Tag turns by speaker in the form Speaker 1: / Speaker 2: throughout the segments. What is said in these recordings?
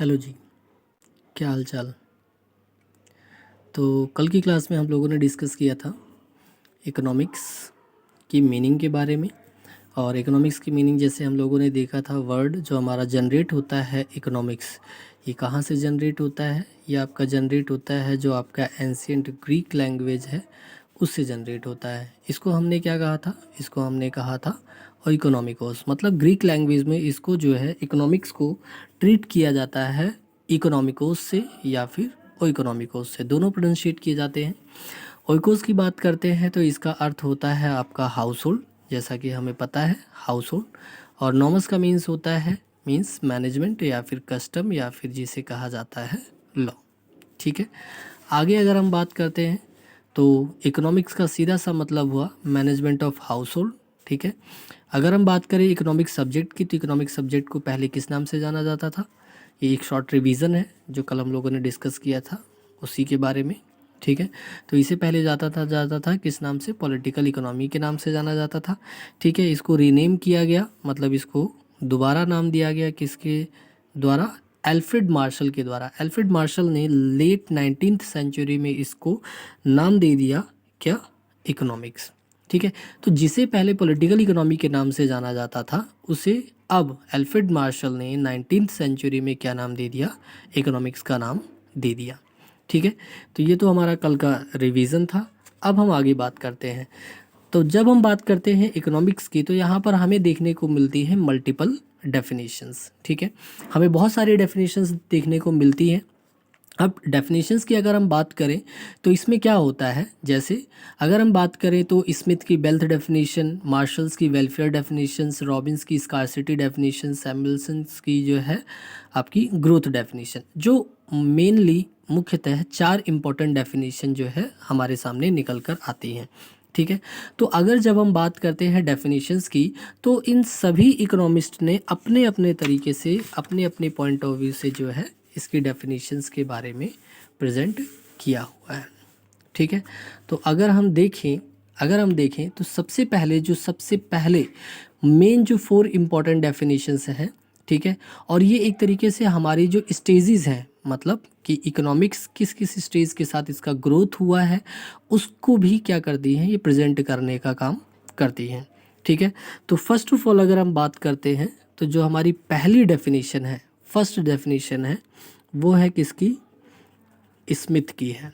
Speaker 1: Hello जी, क्या हाल चाल। तो कल की क्लास में हम लोगों ने डिस्कस किया था इकोनॉमिक्स की मीनिंग के बारे में। और इकोनॉमिक्स की मीनिंग जैसे हम लोगों ने देखा था, वर्ड जो हमारा जनरेट होता है इकोनॉमिक्स, ये कहाँ से जनरेट होता है? ये आपका जनरेट होता है जो आपका एंशियंट ग्रीक लैंग्वेज है उससे जनरेट होता है। इसको हमने क्या कहा था? इसको हमने कहा था और इकोनॉमिकोस, मतलब ग्रीक लैंग्वेज में इसको जो है इकोनॉमिक्स को ट्रीट किया जाता है इकोनॉमिकोस से या फिर ओइकोनॉमिकोस से, दोनों प्रोनाउंशिएट किए जाते हैं। ओइकोस की बात करते हैं तो इसका अर्थ होता है आपका हाउस होल्ड, जैसा कि हमें पता है हाउस होल्ड। और नॉमस का मीन्स होता है मीन्स मैनेजमेंट या फिर कस्टम या फिर जिसे कहा जाता है लॉ। ठीक है, आगे अगर हम बात करते हैं तो इकोनॉमिक्स का सीधा सा मतलब हुआ मैनेजमेंट ऑफ हाउस होल्ड। ठीक है, अगर हम बात करें इकोनॉमिक सब्जेक्ट की तो इकोनॉमिक सब्जेक्ट को पहले किस नाम से जाना जाता था? ये एक शॉर्ट रिवीजन है जो कल हम लोगों ने डिस्कस किया था उसी के बारे में। ठीक है, तो इसे पहले जाता था किस नाम से? पॉलिटिकल इकोनॉमी के नाम से जाना जाता था। ठीक है, इसको रीनेम किया गया, मतलब इसको दोबारा नाम दिया गया किसके द्वारा? एल्फ्रेड मार्शल के द्वारा। एल्फ्रेड मार्शल ने लेट 19th सेंचुरी में इसको नाम दे दिया क्या? इकोनॉमिक्स। ठीक है, तो जिसे पहले पॉलिटिकल इकोनॉमी के नाम से जाना जाता था उसे अब एल्फ्रेड मार्शल ने 19th सेंचुरी में क्या नाम दे दिया? इकोनॉमिक्स का नाम दे दिया। ठीक है, तो ये तो हमारा कल का रिवीजन था। अब हम आगे बात करते हैं। तो जब हम बात करते हैं इकोनॉमिक्स की तो यहाँ पर हमें देखने को मिलती है मल्टीपल डेफिनेशंस। ठीक है, हमें बहुत सारी डेफिनेशंस देखने को मिलती हैं। अब डेफिनेशंस की अगर हम बात करें तो इसमें क्या होता है, जैसे अगर हम बात करें तो स्मिथ की वेल्थ डेफिनेशन, मार्शल्स की वेलफेयर डेफिनेशंस, रॉबिन्स की स्कार्सिटी डेफिनेशन, सैमुअल्सन्स की जो है आपकी ग्रोथ डेफिनेशन, जो मेनली मुख्यतः 4 इम्पोर्टेंट डेफिनेशन जो है हमारे सामने निकल कर आती हैं। ठीक है, तो अगर जब हम बात करते हैं डेफिनेशंस की तो इन सभी इकोनॉमिस्ट ने अपने अपने तरीके से अपने अपने पॉइंट ऑफ व्यू से जो है इसकी डेफिनेशंस के बारे में प्रेजेंट किया हुआ है। ठीक है, तो अगर हम देखें तो सबसे पहले मेन जो 4 इम्पॉर्टेंट डेफिनेशंस हैं। ठीक है, और ये एक तरीके से हमारी जो स्टेजेस हैं, मतलब कि इकोनॉमिक्स किस किस स्टेज के साथ इसका ग्रोथ हुआ है उसको भी क्या करती हैं, ये प्रेजेंट करने का काम करती हैं। ठीक है, तो फर्स्ट ऑफ ऑल अगर हम बात करते हैं तो जो हमारी पहली डेफिनेशन है, फर्स्ट डेफिनेशन है, वो है किसकी? स्मिथ की है।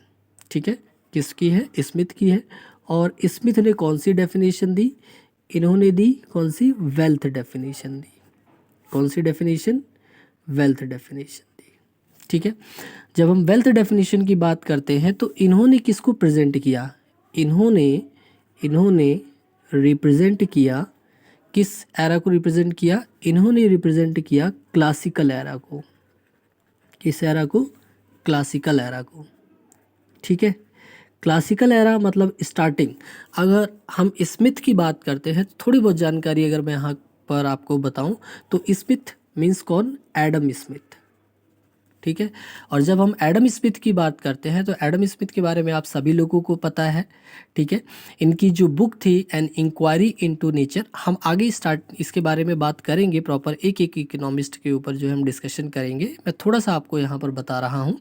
Speaker 1: ठीक है, किसकी है? स्मिथ की है। और स्मिथ ने कौन सी डेफिनेशन दी? इन्होंने दी कौन सी? वेल्थ डेफिनेशन दी। कौन सी डेफिनेशन? वेल्थ डेफिनेशन दी। ठीक है, जब हम वेल्थ डेफिनेशन की बात करते हैं तो इन्होंने किसको प्रेजेंट किया? इन्होंने रिप्रेजेंट किया किस एरा को रिप्रेजेंट किया? इन्होंने रिप्रेजेंट किया क्लासिकल एरा को। किस एरा को? क्लासिकल एरा को। ठीक है, क्लासिकल एरा मतलब स्टार्टिंग। अगर हम स्मिथ की बात करते हैं, थोड़ी बहुत जानकारी अगर मैं यहाँ पर आपको बताऊं तो स्मिथ मीन्स कौन? Adam Smith. ठीक है, और जब हम एडम स्मिथ की बात करते हैं तो एडम स्मिथ के बारे में आप सभी लोगों को पता है। ठीक है, इनकी जो बुक थी एन इंक्वायरी इनटू नेचर, हम आगे इसके बारे में बात करेंगे, प्रॉपर एक एक इकोनॉमिस्ट के ऊपर जो हम डिस्कशन करेंगे। मैं थोड़ा सा आपको यहाँ पर बता रहा हूँ।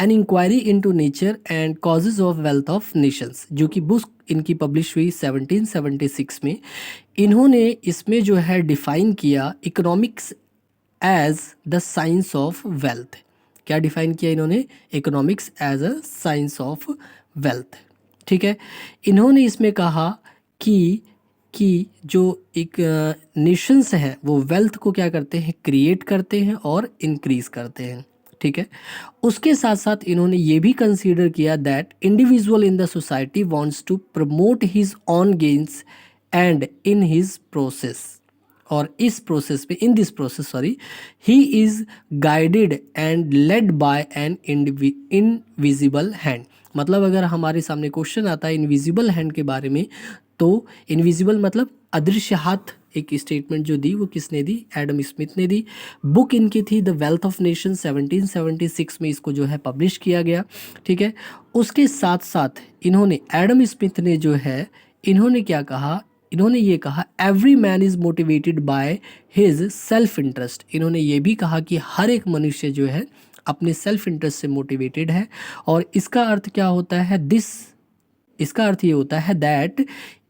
Speaker 1: An inquiry into nature and causes of wealth of nations, जो कि बुक इनकी पब्लिश हुई 1776 में। इन्होंने इसमें जो है डिफाइन किया economics as the science of wealth. क्या डिफाइन किया इन्होंने? Economics as a science of wealth. ठीक है, इन्होंने इसमें कहा कि जो एक नेशंस हैं वो वेल्थ को क्या करते हैं? क्रिएट करते हैं और इंक्रीज करते हैं। ठीक है, उसके साथ साथ इन्होंने ये भी कंसीडर किया that individual in the society wants to promote his own gains and in his process, और इस प्रोसेस में इन दिस प्रोसेस ही is guided and led by an invisible hand. मतलब अगर हमारे सामने क्वेश्चन आता है इनविजिबल हैंड के बारे में तो इनविजिबल मतलब अदृश्य हाथ, एक स्टेटमेंट जो दी वो किसने दी? एडम स्मिथ ने दी। बुक इनकी थी द वेल्थ ऑफ नेशन, 1776 में इसको जो है पब्लिश किया गया। ठीक है, उसके साथ साथ इन्होंने एडम स्मिथ ने जो है इन्होंने क्या कहा? इन्होंने ये कहा every man is motivated by his self interest. इन्होंने ये भी कहा कि हर एक मनुष्य जो है अपने सेल्फ इंटरेस्ट से मोटिवेटेड है। और इसका अर्थ क्या होता है इसका अर्थ ये होता है that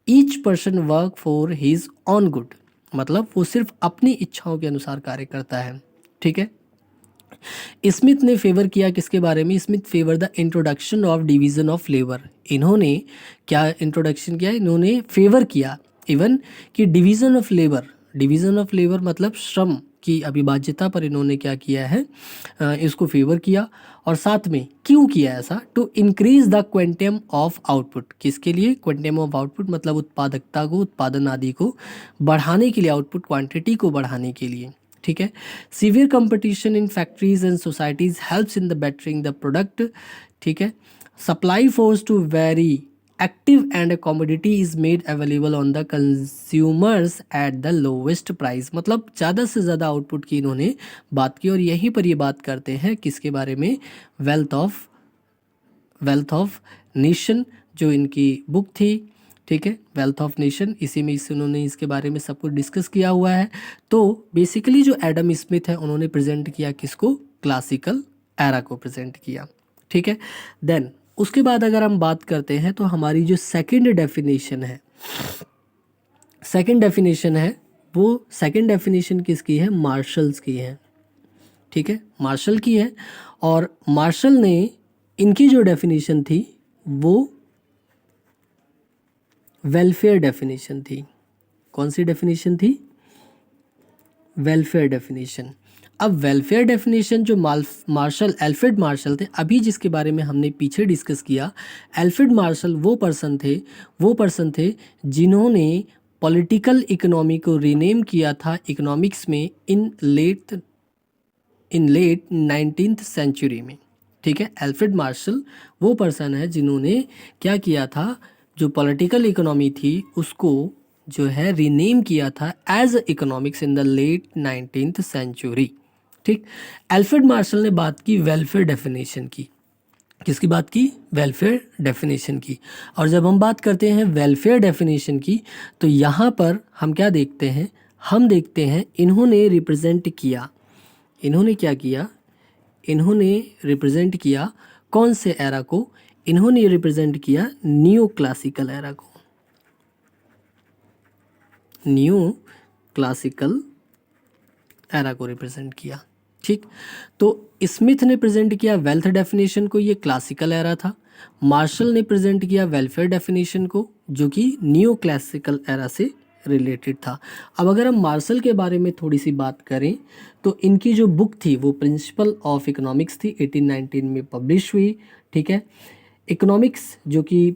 Speaker 1: each person work for his on good, मतलब वो सिर्फ अपनी इच्छाओं के अनुसार कार्य करता है। ठीक है। स्मिथ ने फेवर किया किसके बारे में? Smith favour the introduction of division of labour. इन्होंने क्या इंट्रोडक्शन किया? इन्होंने फेवर किया इवन कि डिवीजन ऑफ लेबर मतलब श्रम की अविभाज्यता पर इन्होंने क्या किया है, इसको फेवर किया। और साथ में क्यों किया ऐसा? To increase the quantum of output. किसके लिए? क्वांटम ऑफ आउटपुट मतलब उत्पादकता को, उत्पादन आदि को बढ़ाने के लिए, आउटपुट क्वांटिटी को बढ़ाने के लिए। ठीक है। Severe competition in factories and societies helps in the bettering the product. ठीक है। Supply force to very active and commodity is made available on the consumers at the lowest price. मतलब ज़्यादा से ज़्यादा आउटपुट की इन्होंने बात की। और यहीं पर ये बात करते हैं किसके बारे में? वेल्थ ऑफ नेशन, जो इनकी बुक थी। ठीक है, वेल्थ ऑफ नेशन, इसी में उन्होंने इसके बारे में सब कुछ डिस्कस किया हुआ है। तो बेसिकली जो एडम स्मिथ है उन्होंने प्रेजेंट किया किसको? क्लासिकल एरा को प्रेजेंट किया। ठीक है। देन उसके बाद अगर हम बात करते हैं तो हमारी जो सेकंड डेफिनेशन है वो सेकंड डेफिनेशन किसकी है? मार्शल्स की है। ठीक है, मार्शल की है। और मार्शल ने इनकी जो डेफिनेशन थी वो वेलफेयर डेफिनेशन थी। कौन सी डेफिनेशन थी? Welfare definition. अब वेलफेयर डेफिनेशन जो अल्फ्रेड मार्शल थे, अभी जिसके बारे में हमने पीछे डिस्कस किया, अल्फ्रेड मार्शल वो पर्सन थे जिन्होंने पॉलिटिकल इकोनॉमी को रीनेम किया था इकोनॉमिक्स में इन लेट 19th सेंचुरी में। ठीक है, अल्फ्रेड मार्शल वो पर्सन है जिन्होंने क्या किया था, जो पॉलिटिकल इकोनॉमी थी उसको जो है रीनेम किया था as economics in the late 19th century. ठीक, अल्फ्रेड मार्शल ने बात की वेलफेयर डेफिनेशन की। किसकी बात की? वेलफेयर डेफिनेशन की। और जब हम बात करते हैं वेलफेयर डेफिनेशन की तो यहाँ पर हम क्या देखते हैं? हम देखते हैं इन्होंने रिप्रेजेंट किया, इन्होंने क्या किया? इन्होंने रिप्रेजेंट किया कौन से एरा को? इन्होंने रिप्रेजेंट किया न्यू क्लासिकल एरा को, न्यू क्लासिकल एरा को रिप्रेजेंट किया। ठीक, तो स्मिथ ने प्रेजेंट किया वेल्थ डेफिनेशन को, ये क्लासिकल एरा था। मार्शल ने प्रेजेंट किया वेलफेयर डेफिनेशन को, जो कि न्यू क्लासिकल एरा से रिलेटेड था। अब अगर हम मार्शल के बारे में थोड़ी सी बात करें तो इनकी जो बुक थी वो प्रिंसिपल ऑफ इकोनॉमिक्स थी, 1819 में पब्लिश हुई। ठीक है, इकोनॉमिक्स जो कि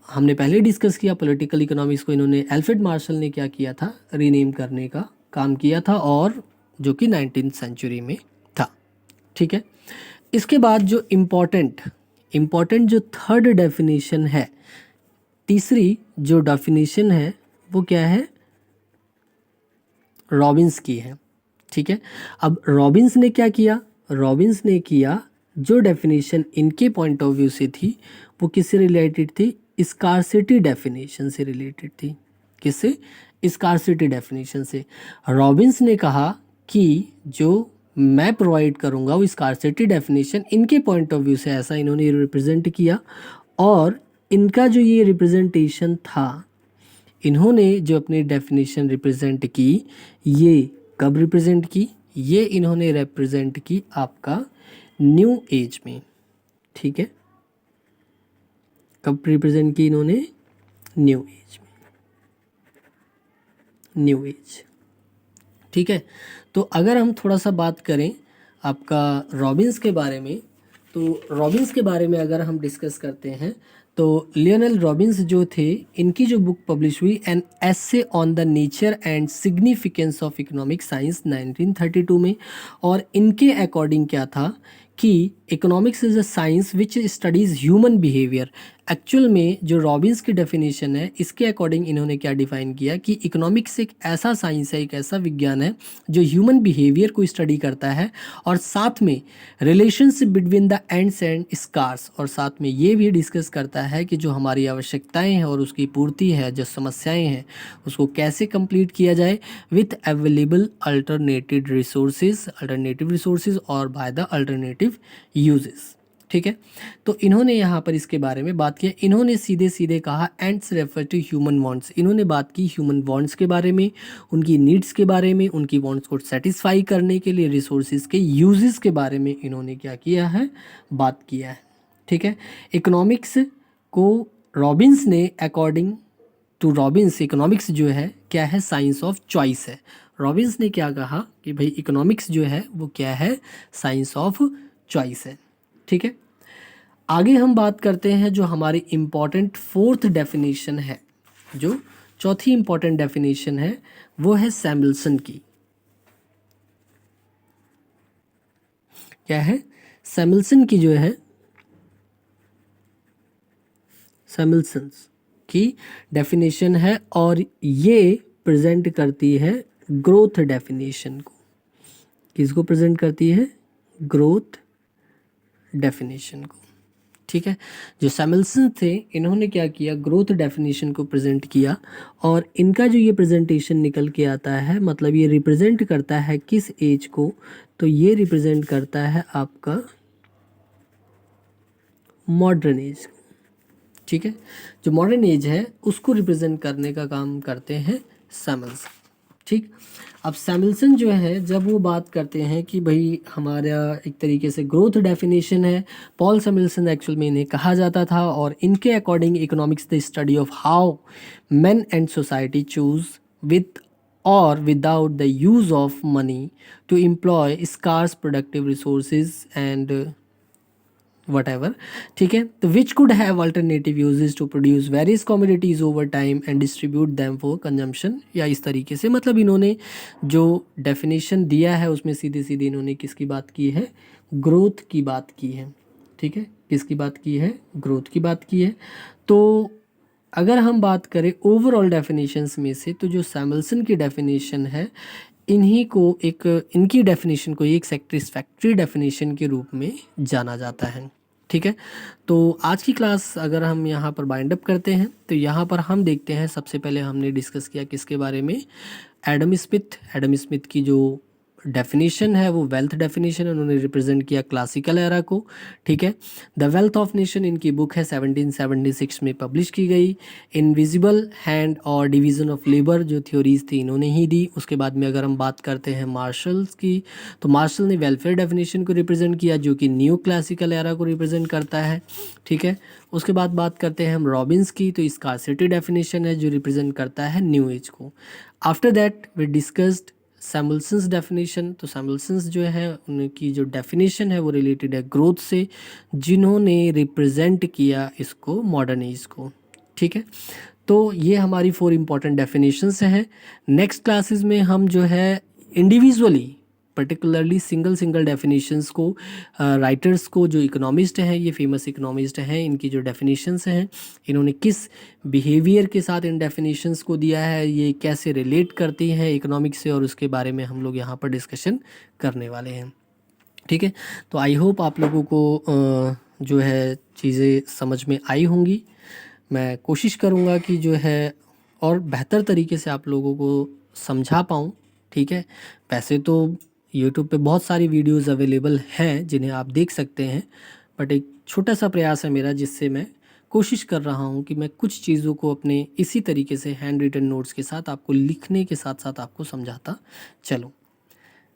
Speaker 1: हमने पहले डिस्कस किया, पॉलिटिकल इकोनॉमिक्स को इन्होंने अल्फ्रेड मार्शल ने क्या किया था? रीनेम करने का काम किया था, और जो कि 19th सेंचुरी में था। ठीक है, इसके बाद जो इम्पॉर्टेंट जो थर्ड डेफिनेशन है, तीसरी जो डेफिनेशन है वो क्या है? रॉबिन्स की है। ठीक है, अब रॉबिन्स ने क्या किया? रॉबिन्स ने किया जो डेफिनेशन इनके पॉइंट ऑफ व्यू से थी वो किससे रिलेटेड थी? स्कार्सिटी डेफिनेशन से रिलेटेड थी। किससे? स्कार्सिटी डेफिनेशन से। रॉबिन्स ने कहा कि जो मैं प्रोवाइड करूंगा वो स्कार्सिटी डेफिनेशन इनके पॉइंट ऑफ व्यू से, ऐसा इन्होंने रिप्रेजेंट किया। और इनका जो ये रिप्रेजेंटेशन था, इन्होंने जो अपनी डेफिनेशन रिप्रेजेंट की, ये कब रिप्रेजेंट की? ये इन्होंने रिप्रेजेंट की आपका न्यू एज में। ठीक है, कब रिप्रेजेंट की इन्होंने? न्यू एज में, न्यू एज। ठीक है, तो अगर हम थोड़ा सा बात करें आपका रॉबिन्स के बारे में, तो रॉबिन्स के बारे में अगर हम डिस्कस करते हैं तो लियोनेल रॉबिन्स जो थे, इनकी जो बुक पब्लिश हुई an essay on the nature and significance of economic science 1932 में। और इनके अकॉर्डिंग क्या था कि economics is a science which studies human behaviour. Actual में जो रॉबिन्स की डेफिनेशन है, इसके अकॉर्डिंग इन्होंने क्या डिफाइन किया कि इकोनॉमिक्स एक ऐसा साइंस है, एक ऐसा विज्ञान है जो ह्यूमन बिहेवियर को स्टडी करता है और साथ में relationship between the ends and scarce, और साथ में ये भी डिस्कस करता है कि जो हमारी आवश्यकताएं हैं और उसकी पूर्ति है, जो समस्याएं हैं, उसको कैसे कंप्लीट किया जाए विथ अवेलेबल अल्टरनेटिव रिसोर्सेज और बाय द अल्टरनेटिव यूजेस। ठीक है, तो इन्होंने यहाँ पर इसके बारे में बात किया। इन्होंने सीधे सीधे कहा ends refer to human wants. इन्होंने बात की ह्यूमन वांट्स के बारे में, उनकी नीड्स के बारे में, उनकी वांट्स को सेटिस्फाई करने के लिए रिसोर्सेज के यूजेस के बारे में इन्होंने क्या किया है, बात किया है। ठीक है, इकोनॉमिक्स को रॉबिन्स ने अकॉर्डिंग टू रॉबिन्स, इकोनॉमिक्स जो है क्या है, साइंस ऑफ चॉइस है। रॉबिन्स ने क्या कहा कि भाई इकोनॉमिक्स जो है वो क्या है, साइंस ऑफ चॉइस है। ठीक है, आगे हम बात करते हैं जो हमारी इम्पॉर्टेंट फोर्थ डेफिनेशन है, जो चौथी इम्पॉर्टेंट डेफिनेशन है वो है सैमुअल्सन की। क्या है, सैमुअल्सन की जो है, सैमुअल्सन की डेफिनेशन है और ये प्रेजेंट करती है ग्रोथ डेफिनेशन को। किसको प्रेजेंट करती है, ग्रोथ डेफिनेशन को। ठीक है, जो सैमुअल्सन थे इन्होंने क्या किया, ग्रोथ डेफिनेशन को प्रेजेंट किया और इनका जो ये प्रेजेंटेशन निकल के आता है, मतलब ये रिप्रेजेंट करता है किस एज को, तो ये रिप्रेजेंट करता है आपका मॉडर्न एज को। ठीक है, जो मॉडर्न एज है उसको रिप्रेजेंट करने का काम करते हैं सैमुअल्सन। ठीक, अब सैमुअल्सन जो है जब वो बात करते हैं कि भाई हमारा एक तरीके से ग्रोथ डेफिनेशन है, पॉल सैमुअल्सन एक्चुअल में इन्हें कहा जाता था और इनके according economics the study of how men and society choose with or without the use of money to employ scarce productive resources and whatever. ठीक है, तो which could have alternative uses to produce various commodities over time and distribute them for consumption, या इस तरीके से, मतलब इन्होंने जो डेफिनेशन दिया है उसमें सीधे सीधे इन्होंने किसकी बात की है, ग्रोथ की बात की है। ठीक है, किसकी बात की है, ग्रोथ की बात की है। तो अगर हम बात करें ओवरऑल डेफिनेशंस में से, तो जो सैमुअल्सन की डेफिनेशन है, इन्हीं को एक, इनकी डेफिनेशन को एक सेटिस्फैक्ट्री डेफिनेशन के रूप में जाना जाता है। ठीक है, तो आज की क्लास अगर हम यहाँ पर बाइंड अप करते हैं तो यहाँ पर हम देखते हैं, सबसे पहले हमने डिस्कस किया किसके बारे में, एडम स्मिथ की जो डेफिनेशन है वो वेल्थ डेफिनेशन है, उन्होंने रिप्रेजेंट किया क्लासिकल एरा को। ठीक है, द वेल्थ ऑफ नेशन इनकी बुक है 1776 में पब्लिश की गई। इनविजिबल हैंड और डिवीज़न ऑफ लेबर जो थ्योरीज थी इन्होंने ही दी। उसके बाद में अगर हम बात करते हैं मार्शल्स की, तो मार्शल ने वेलफेयर डेफिनेशन को रिप्रेजेंट किया जो कि न्यू क्लासिकल एरा को रिप्रेजेंट करता है। ठीक है, उसके बाद बात करते हैं हम रॉबिन्स की, तो स्कार्सिटी डेफिनेशन है जो रिप्रेजेंट करता है न्यू एज को। After that we discussed Samuelson's definition. तो सैमुअल्सन्स जो है उनकी जो डेफिनेशन है वो रिलेटेड है ग्रोथ से, जिन्होंने रिप्रेजेंट किया इसको मॉडर्न एज को। ठीक है, तो ये हमारी 4 इंपॉर्टेंट डेफिनेशंस हैं। नेक्स्ट क्लासेस में हम जो है इंडिविजुअली पर्टिकुलरली सिंगल डेफिनेशंस को, राइटर्स को, जो इकोनॉमिस्ट हैं, ये फेमस इकोनॉमिस्ट हैं, इनकी जो डेफिनेशंस हैं, इन्होंने किस बिहेवियर के साथ इन डेफिनेशंस को दिया है, ये कैसे रिलेट करती हैं इकोनॉमिक्स से, और उसके बारे में हम लोग यहाँ पर डिस्कशन करने वाले हैं। ठीक है, तो आई होप आप लोगों को जो है चीज़ें समझ में आई होंगी। मैं कोशिश करूँगा कि जो है और बेहतर तरीके से आप लोगों को समझा पाऊँ। ठीक है, वैसे तो यूट्यूब पे बहुत सारी वीडियोस अवेलेबल हैं जिन्हें आप देख सकते हैं, बट एक छोटा सा प्रयास है मेरा जिससे मैं कोशिश कर रहा हूँ कि मैं कुछ चीज़ों को अपने इसी तरीके से हैंड रिटन नोट्स के साथ आपको लिखने के साथ साथ आपको समझाता चलूँ।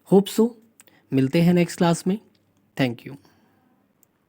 Speaker 1: होप सो, मिलते हैं नेक्स्ट क्लास में। Thank you.